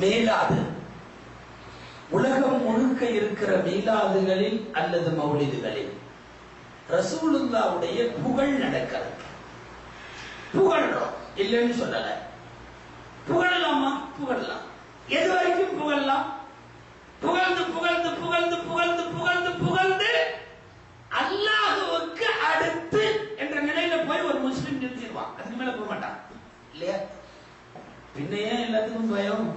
மீலாது உலகம் முழுக்க இருக்கிற மீலாதுகளில் அல்லது மௌலிதுகளில் ரசூலுல்லாவுடைய புகழ் நடக்கிறது. புகழ்றோம், இல்லைன்னு சொல்லல. புகழலாமா? புகழலாம். எது வரைக்கும் புகழலாம்? புகழ்ந்து புகழ்ந்து புகழ்ந்து புகழ்ந்து புகழ்ந்து புகழ்ந்து அல்லாஹ்வுக்கு அடுத்து என்ற நிலையில போய் ஒரு முஸ்லிம் நிறுத்திடுவான். அதுக்கு மேல போக மாட்டான் இல்லையா? பின்னையே எல்லாத்துக்கும் பயம்.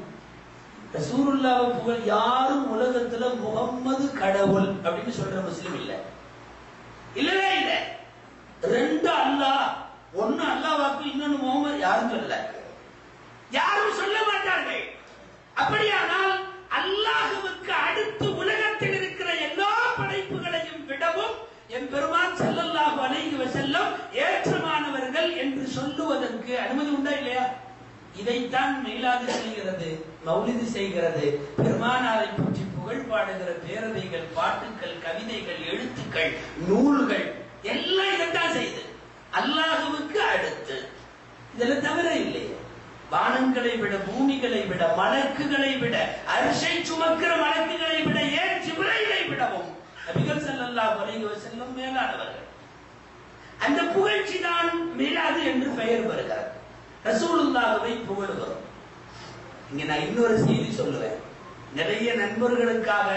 ரசூலுல்லாஹ் புகழ் யாரும் உலகத்துல முகம்மது கடவுள் அப்படின்னு சொல்ற முஸ்லிம் இல்ல, இல்லவே இல்ல. ரெண்டு அல்லாஹ், ஒன்னு அல்லாஹ்வாக்கு, இன்னொன்னு முகமது. யாரும் சொல்லல, யாரும் சொல்ல மாட்டார்கள். அப்படியானால் அல்லாஹ்வுக்கு அடுத்து உலகத்தில் இருக்கிற எல்லா படைப்புகளையும் விடவும் என் பெருமான் ஸல்லல்லாஹு அலைஹி வஸல்லம் ஏற்றமானவர்கள் என்று சொல்லுவதற்கு அனுமதி உண்டா இல்லையா? இதைத்தான் மீலாது செய்கிறது, மௌலிது செய்கிறது. பெருமானாரை பற்றி புகழ் பாடுகிற பேரவைகள், பாட்டுக்கள், கவிதைகள், எழுத்துக்கள், நூல்கள் எல்லாம் இதைத்தான் செய்து. அல்லாஹ்வுக்கு அடுத்து இதெல்லாம் தவிர இல்லையே. வானங்களை விட, பூமிகளை விட, மலக்குகளை விட, அரிசை சுமக்கிற மலக்குகளை விட, ஏன் ஜிப்ரீலை விடவும் நபிகள் ஸல்லல்லாஹு அலைஹி வஸல்லம் மேலானவர்கள். அந்த புகழ்ச்சி தான் மீலாது என்று பெயர் வருகிறது. ரசூலுல்லாஹ்வை புகழுகிறோம். இங்க நான் இன்னொரு செய்தி சொல்லுவேன். நிறைய நண்பர்களுக்காக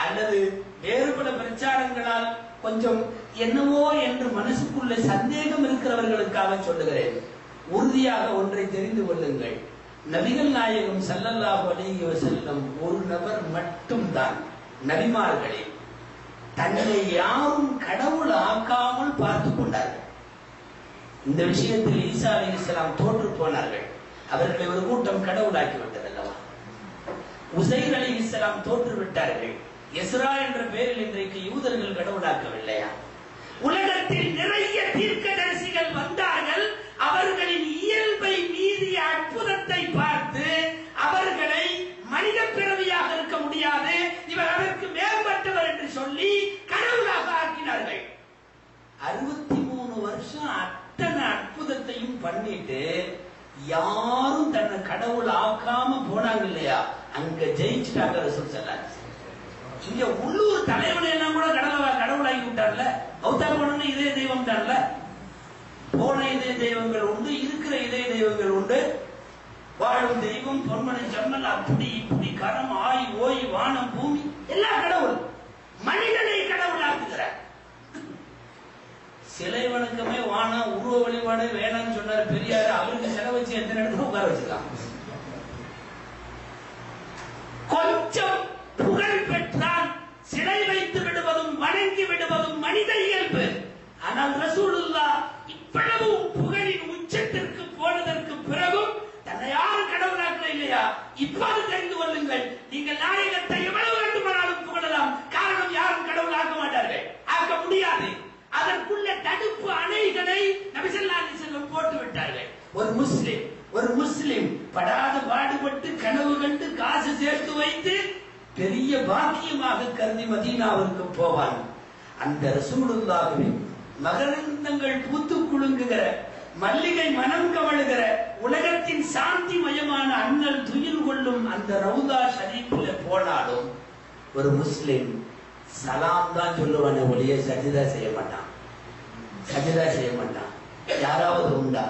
அல்லது வேறு பல பிரச்சாரங்களால் கொஞ்சம் என்னவோ என்று மனசுக்குள்ள சந்தேகம் இருக்கிறவர்களுக்காக சொல்லுகிறேன். உறுதியாக ஒன்றை தெரிந்து கொள்ளுங்கள். நபிகள் நாயகம் ஸல்லல்லாஹு அலைஹி வஸல்லம் ஒரு நபர் மட்டும்தான் நபிமார்களே தன்னை யாரும் கடவுள் ஆக்காமல் பார்த்துக் கொண்டார்கள். இந்த விஷயத்தில் ஈசா அலைஹிஸ்ஸலாம் தோற்று போனார்கள். அவர்களை ஒரு கூட்டம் கடவுளாக்கி விட்டது அல்லவா? உஸைர் அலைஹிஸ்ஸலாம் தோற்று விட்டார்கள். எஸ்ரா என்ற பெயரில் இன்றைக்கு யூதர்கள் கடவுளாக்கவில்லையா? உலகத்தில் நிறைய தீர்க்கதரிசிகள் வந்தார்கள். அவர்களின் இயல்பை மீறிய அற்புதத்தை பார்த்து அவர்களை மனித பிறவியாக இருக்க முடியாது, இவர் அதற்கு மேம்பட்டவர் என்று சொல்லி கடவுளாக ஆக்கினார்கள். 63 வருஷம் அத்தனை அற்புதத்தையும் பண்ணிட்டு யாரும் தன்னை கடவுள் ஆக்காம போனாங்க இல்லையா? அங்க ஜெயிச்சுட்டாங்க ரசூல் ஸல்லல்லாஹு அலைஹி வஸல்லம். இங்க உள்ளூர் தலைவனை எல்லாம் கூட கடவுளாகி விட்டார்ல. அவதாரம் பண்ணணும் இதே தெய்வம் தான்ல. போன இதே தெய்வங்கள் உண்டு, இருக்கிற இதே தெய்வங்கள் உண்டு. வாழும் தெய்வம், பொன்மனை ஜன்னல், அப்படி இப்படி கரம், ஆய் ஓய், வானம், பூமி எல்லாம் கடவுள். மனிதனை கடவுளாக்குகிறார். சிலை வணக்கமே வானா, உருவ வழிபாடு வேணாம்னு சொன்னார் பெரியார். அவருக்கு செலவு வச்சு எத்தனை இடத்துல உட்கார வச்சுக்கலாம். கொஞ்சம் புகழ் பெற்றால் சிலை வைத்து விடுவதும் வணங்கி விடுவதும் மனித இயல்பு. ஆனால் ரசூலுல்லாஹ் இவ்வளவு புகழின் உச்சத்திற்கு போனதற்கு பிறகும் தன்னை யாரும் கடவுளாக்கல இல்லையா? இப்போது தெரிந்து கொள்ளுங்கள். நீங்கள் நாயகத்தை எவ்வளவு வேண்டுமானாலும் புகழலாம். காரணம், யாரும் கடவுள் ஆக்க மாட்டார்கள், ஆக்க முடியாது. அதற்குள்ள தடுப்பு அணைகளை நபி ஸல்லல்லாஹு அலைஹி வஸல்லம் போட்டு விட்டார்கள். ஒரு முஸ்லிம் படாத பாடுபட்டு கனவு கண்டு காசு சேர்த்து வைத்து பெரிய பாக்கியமாக கருதி மதீனாவிற்கு போவான். அந்த ரசூலுல்லாஹ்வின் மகரந்தங்கள் பூத்து குலுங்குகிற, மல்லிகை மனம் கவழுகிற, உலகத்தின் சாந்தி மயமான அண்ணல் துயில் கொள்ளும் அந்த ரவுதா ஷரீஃபில் போனாலும் ஒரு முஸ்லிம் சலாம் தான் சொல்லுவானே ஒழிய சஜிதா செய்ய மாட்டான். சஜிதா செய்ய மாட்டான். யாராவது உண்டா?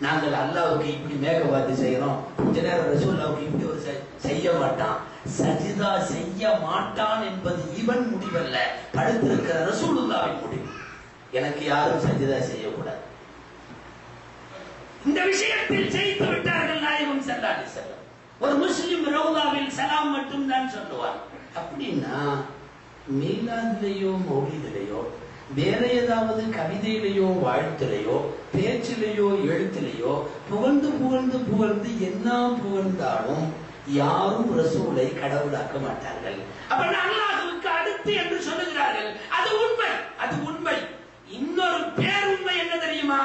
நாங்கள் அல்லாஹ்வுக்கு இப்படி மேகவாதி செய்யறோம், கொஞ்ச நேரம் ரசூலுல்லாஹ்வுக்கு இப்படி ஒரு செய்ய மாட்டான். சஜிதா செய்ய மாட்டான் என்பது இவன் முடிவல்ல, படுத்திருக்கிற ரசூலுல்லாஹ்வின் முடிவு. எனக்கு யாரும் சஜிதா செய்யக்கூடாது. இந்த விஷயத்தில் செய்து விட்டார்கள் நாயகம் ஸல்லல்லாஹு அலைஹி வஸல்லம். ஒரு முஸ்லிம் ரவுதாவில் சலாம் மட்டும் தான் சொல்லுவார். அப்படின்னா மீலாதிலேயோ மௌலிதிலேயோ வேற ஏதாவது கவிதையிலேயோ வாழ்த்திலேயோ பேச்சிலேயோ எழுத்திலேயோ புகழ்ந்து புகழ்ந்து புகழ்ந்து என்ன புகழ்ந்தாலும் யாரும் ரசூலை கடவுளாக்க மாட்டார்கள். அப்ப அல்லாஹ்வுக்கு அடுத்து என்று சொல்லுகிறார்கள். அது உண்மை, அது உண்மை. இன்னொரு பேருண்மை என்ன தெரியுமா?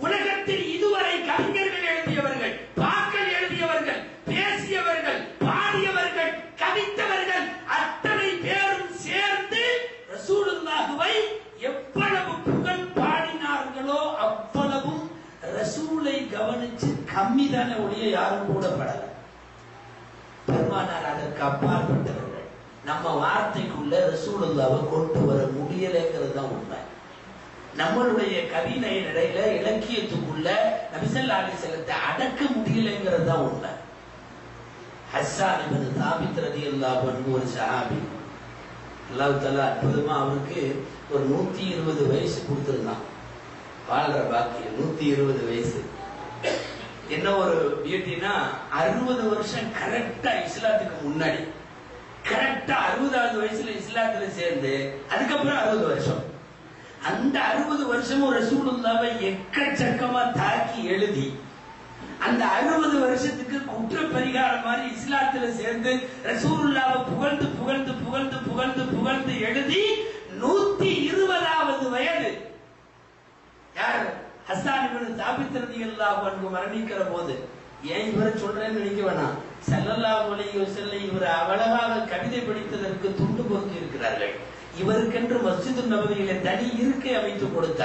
உலகத்தில் இதுவரை கவிஞர்கள் எழுதியவர்கள், பாக்கள் எழுதியவர்கள், பேசியவர்கள், பாடியவர்கள், கவித்தவர்கள் அத்தனை பேரும் சேர்ந்து ரசூலுல்லாஹ்வை எவ்வளவு புகழ் பாடினார்களோ அவ்வளவும் ரசூலை கவனிச்சு கம்மிதான ஒழிய யாரும் கூட படல. அதற்கு அப்பாற்பட்டவர்கள். நம்ம வார்த்தைக்குள்ள ரசூலுல்லாவை கொண்டு வர முடியலைங்கிறது தான் உண்மை. நம்மளுடைய கவிதை இடையில இலக்கியத்துக்குள்ள நபி ஸல்லல்லாஹு அலைஹி வஸல்லத்தை அடக்க முடியலைங்கிறது தான் உண்மை. ஹஸ்ஸான் இப்னு தாபித் ரலியல்லாஹு அன்ஹு ஒரு சஹாபி. அல்லாஹ் தஆலா அற்புதமா அவருக்கு ஒரு 120 வயசு கொடுத்திருந்தான். வாழ்ற பாக்கியம் 120 வயசு. என்ன ஒரு பியூட்டினா 60 வருஷம் கரெக்டா இஸ்லாத்துக்கு முன்னாடி, கரெக்டா 60வது வயசுல இஸ்லாத்துல சேர்ந்து அதுக்கப்புறம் 60 வருஷம். அந்த 60 வருஷமும் ரசூலுல்லாவை எக்கச்சக்கமா தாக்கி எழுதி அந்த 60 வருஷத்துக்கு குற்ற பரிகாரம் மாதிரி இஸ்லாத்துல சேர்ந்து ரசூலுல்லாவை புகழ்ந்து புகழ்ந்து புகழ்ந்து புகழ்ந்து புகழ்ந்து எழுதி 120வது வயது யார் ஹஸ்ஸான் இப்னு தாபித் ரலியல்லாஹு அன்ஹு மரணிக்கிற போது, ஏன் இவரை சொல்றேன்னு நினைக்க வேணாம், ஸல்லல்லாஹு அலைஹி வஸல்லம் இவர் அழகாக கவிதை படித்ததற்கு துண்டு பொருத்தி இருக்கிறார்கள். இவருக்கென்று மஸ்ஜிது நபவியிலே தனி இருக்கை அமைத்து கொடுத்தார்.